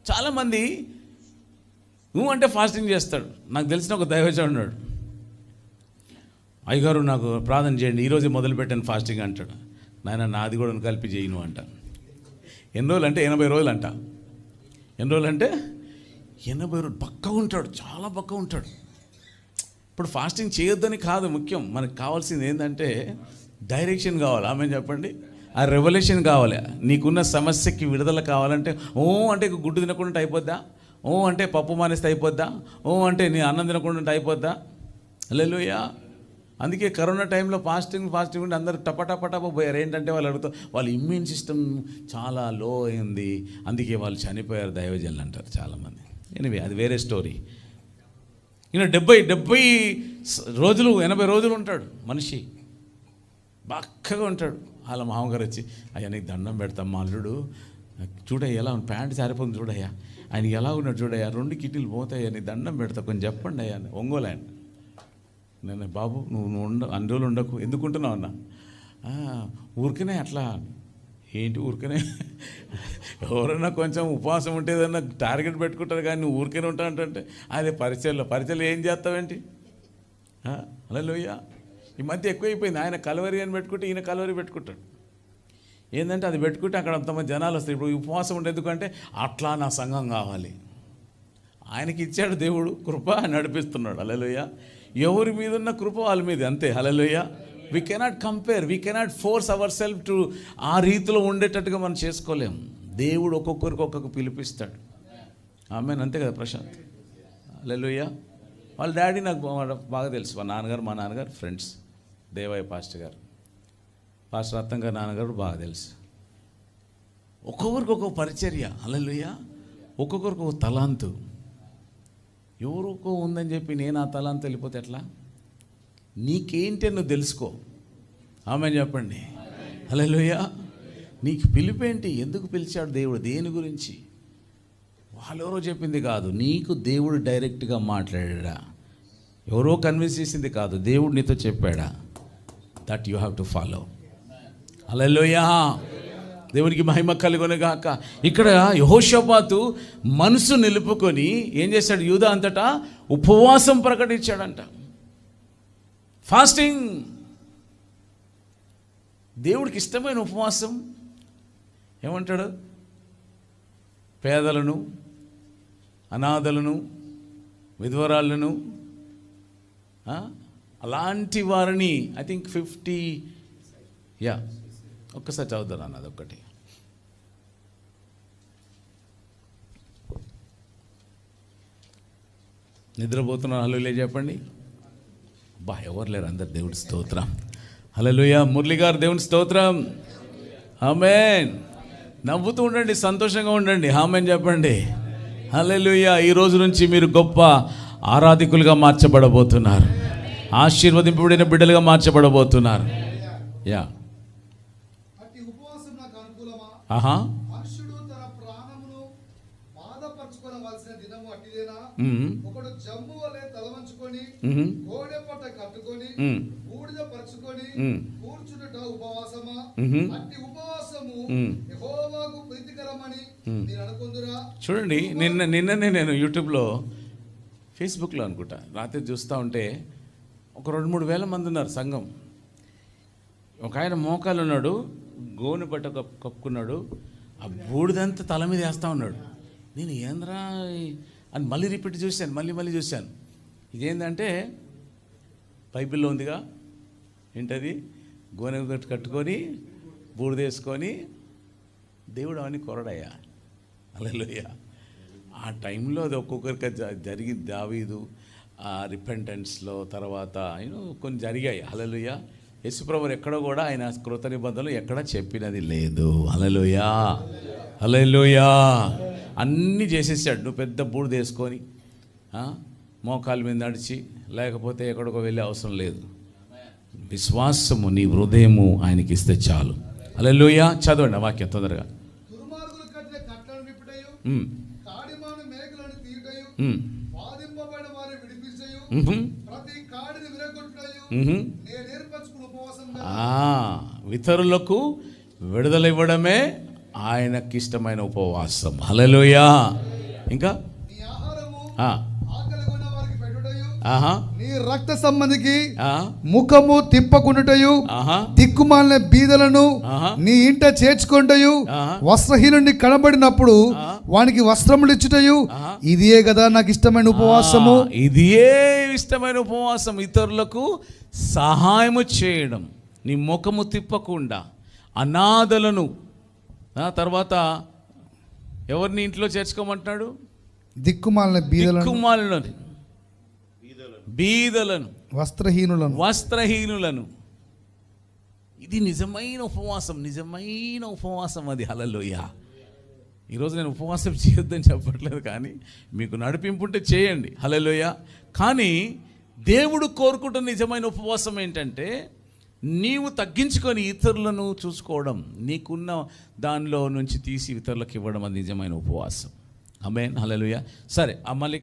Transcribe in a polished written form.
చాలామంది నువ్వు అంటే ఫాస్టింగ్ చేస్తాడు. నాకు తెలిసిన ఒక దైవజనుడు ఉన్నాడు, అయ్యగారు నాకు ప్రార్థన చేయండి, ఈరోజు మొదలుపెట్టాను ఫాస్టింగ్ అంటాడు. నాయన నాది కూడా కలిపి చేయను అంట. ఎన్ని రోజులు అంటే 80 రోజులు అంట. ఎన్ని రోజులు అంటే 80 రోజులు. పక్కా ఉంటాడు, చాలా పక్కా ఉంటాడు. ఇప్పుడు ఫాస్టింగ్ చేయొద్దని కాదు ముఖ్యం, మనకు కావాల్సింది ఏంటంటే డైరెక్షన్ కావాలి. ఆమె చెప్పండి, ఆ రెవల్యూషన్ కావాలి. నీకున్న సమస్యకి విడుదల కావాలంటే అంటే గుడ్డు తినకుండా అయిపోద్దా, అంటే పప్పు మానేస్తే అయిపోద్దా, అంటే నీ అన్నం తినకుండా అయిపోద్దా? హల్లెలూయా. అందుకే కరోనా టైంలో ఫాస్టింగ్ ఉండి అందరూ టపటపటప పోయారు. ఏంటంటే వాళ్ళు అడుగుతారు, వాళ్ళ ఇమ్యూన్ సిస్టమ్ చాలా లో అయింది, అందుకే వాళ్ళు చనిపోయారు దైవజనులు అంటారు చాలామంది. ఎనివే అది వేరే స్టోరీ. ఈయన 70 రోజులు 80 రోజులు ఉంటాడు మనిషి, బాగా ఉంటాడు. వాళ్ళ మామగారు వచ్చి, అయ్యా నీకు దండం పెడతాం, మా అల్లుడు చూడయ్యా ఎలా ప్యాంట్ సారిపోతుంది చూడయ్యా, ఆయన ఎలా ఉన్నాడు చూడయ్యా, 2 కిటీలు పోతాయ్యా, నీకు దండం పెడతా కొంచెం చెప్పండి అయ్యా. ఒంగోలు ఆయన. నేను బాబు నువ్వు అన్ని రోజులు ఉండకు, ఎందుకుంటున్నావు అన్నా. ఊరికనే అట్లా. ఏంటి ఊరికనే? ఎవరైనా కొంచెం ఉపవాసం ఉంటే ఏదన్నా టార్గెట్ పెట్టుకుంటారు, కానీ నువ్వు ఊరికనే ఉంటా అంటే అదే పరిచయలు ఏం చేస్తావేంటి? హల్లెలూయా. ఈ మధ్య ఎక్కువైపోయింది. ఆయన కలవరి అని పెట్టుకుంటే ఈయన కలవరి పెట్టుకుంటాడు. ఏంటంటే అది పెట్టుకుంటే అక్కడ అంతమంది జనాలు వస్తారు. ఇప్పుడు ఉపవాసం ఉంటే ఎందుకంటే అట్లా నా సంఘం కావాలి. ఆయనకి ఇచ్చాడు దేవుడు కృప, నడిపిస్తున్నాడు. హల్లెలూయా. ఎవరి మీద ఉన్న కృప వాళ్ళ మీద అంతే. Hallelujah. We cannot compare, we cannot force our self to ఆ రీతిలో ఉండేటట్టుగా మనం చేసుకోలేము. దేవుడు ఒక్కొక్కరికి ఒక్కొక్క పిలిపిస్తాడు. ఆమెన్. అంతే కదా ప్రశాంత్? హల్లెలూయా. వాళ్ళ డాడీ నాకు బాగా తెలుసు. మా నాన్నగారు ఫ్రెండ్స్. దేవయ్య పాస్టర్ గారు, పాస్టర్ రత్నం గారు నాన్నగారు బాగా తెలుసు. ఒక్కొక్కరికి ఒక్కొక్క పరిచర్య. హల్లెలూయా. ఒక్కొక్కరికి ఒక తలాంతు. ఎవరికో ఉందని చెప్పి నేను ఆ తలాంతు వెళ్ళిపోతే ఎట్లా? నీకేంటి నువ్వు తెలుసుకో. ఆమె చెప్పండి. హల్లెలూయా. నీకు పిలిపేంటి? ఎందుకు పిలిచాడు దేవుడు? దేని గురించి? వాళ్ళెవరో చెప్పింది కాదు, నీకు దేవుడు డైరెక్ట్గా మాట్లాడా. ఎవరో కన్విన్స్ చేసింది కాదు, దేవుడు నీతో చెప్పాడా? That you have to follow. Hallelujah. దేవునికి మహిమ కలుగునుగాక. ఇక్కడ యెహోషాపాతు మనసు నిలుపుకొని ఏం చేశాడు? యూదా అంతటా ఉపవాసం ప్రకటించాడంట. ఫాస్టింగ్ దేవుడికి ఇష్టమైన ఉపవాసం. ఏమంటాడు? పేదలను, అనాథలను, విధవరాళ్ళను, అలాంటి వారిని ఐ థింక్ 50 ఒక్కసారి చదువుతాను అన్నది ఒక్కటి. నిద్రపోతున్నారు. హల్లెలూయా చెప్పండి. ఎవరు లేరు, అందరు దేవుడి స్తోత్రం. హల్లెలూయా. మురళి గారు దేవుని స్తోత్రం. ఆమేన్. నవ్వుతూ ఉండండి, సంతోషంగా ఉండండి. ఆమేన్ చెప్పండి. హల్లెలూయా. ఈ రోజు నుంచి మీరు గొప్ప ఆరాధికులుగా మార్చబడబోతున్నారు, ఆశీర్వదింపబడిన బిడ్డలుగా మార్చబడబోతున్నారు. యా. ఆహా. ఒకడు జమ్ము వలె తలవంచుకొని గోడెపట్ట కట్టుకొని బూడిద పరుచుకొని కూర్చునుట ఉపవాసమా? అట్టి ఉపవాసము యెహోవాకు ప్రీతికరమని మీరు అనుకుందురా? చూడండి, నిన్ననే నేను యూట్యూబ్లో, ఫేస్బుక్లో అనుకుంటా, రాత్రి చూస్తూ ఉంటే ఒక 2-3 వేల మంది ఉన్నారు సంఘం. ఒక ఆయన మోకాలు ఉన్నాడు, గోను పట్ట కప్పుకున్నాడు, ఆ బూడిదంతా తల మీద వేస్తూ ఉన్నాడు. నేను ఏంద్రా అని మళ్ళీ రిపీట్ చూశాను, మళ్ళీ చూశాను. ఇదేంటంటే బైబిల్లో ఉందిగా, ఏంటది? గోనె కట్టుకొని బూడిదేసుకొని దేవుడు అవన్నీ కొరడయ్యా. హల్లెలూయా. ఆ టైంలో అది ఒక్కొక్కరికి జరిగింది. దావీదు రిపెంటెన్స్లో తర్వాత కొన్ని జరిగాయి. హల్లెలూయా. యేసుప్రభువు ఎక్కడో కూడా ఆయన కృత నిబంధనలు ఎక్కడ చెప్పినది లేదు. హల్లెలూయా. హల్లెలూయా. అన్నీ చేసేసాడు. నువ్వు పెద్ద బూడిద వేసుకొని మోకాల మీద నడిచి లేకపోతే ఎక్కడికో వెళ్ళే అవసరం లేదు. విశ్వాసము నీ హృదయము ఆయనకి ఇస్తే చాలు. హల్లెలూయా. చదవండి ఆ వాక్యం తొందరగా. ఇతరులకు విడుదల ఇవ్వడమే ఆయనకి ఇష్టమైన ఉపవాసం. హల్లెలూయా. ఇంకా నీ ఆహారము ఆ, ఆకలిగొన్న వారికి పెట్టుటయు, ఆహా, నీ రక్త సంబంధికి ఆ, ముఖము తిప్పకుండుటయు, ఆహా, దిక్కుమాలిన బీదలను ఆహా, నీ ఇంట చేర్చుకుంటయు, ఆహా, వస్త్రహీనుని కనబడినప్పుడు ఆహా, వానికి వస్త్రములు ఇచ్చుటయు, ఆహా. ఇదియే కదా నాకు ఇష్టమైన ఉపవాసము. ఇదియే ఇష్టమైన ఉపవాసం. ఇతరులకు సహాయము చేయడం, నీ ముఖము తిప్పకుండా, అనాథలను, తర్వాత ఎవరిని ఇంట్లో చేర్చుకోమంటున్నాడు? దిక్కుమాలిన బీదలను, దిక్కుమాలను, బీదలను, వస్త్రహీనులను. ఇది నిజమైన ఉపవాసం, నిజమైన ఉపవాసం అది. హల్లెలూయా. ఈరోజు నేను ఉపవాసం చేయొద్దని చెప్పట్లేదు, కానీ మీకు నడిపింపు ఉంటే చేయండి. హల్లెలూయా. కానీ దేవుడు కోరుకుంటున్న నిజమైన ఉపవాసం ఏంటంటే, నీవు తగ్గించుకొని ఇతరులను చూసుకోవడం, నీకున్న దానిలో నుంచి తీసి ఇతరులకు ఇవ్వడం, అది నిజమైన ఉపవాసం. ఆమేన్. హల్లెలూయా. సరే, మళ్ళీ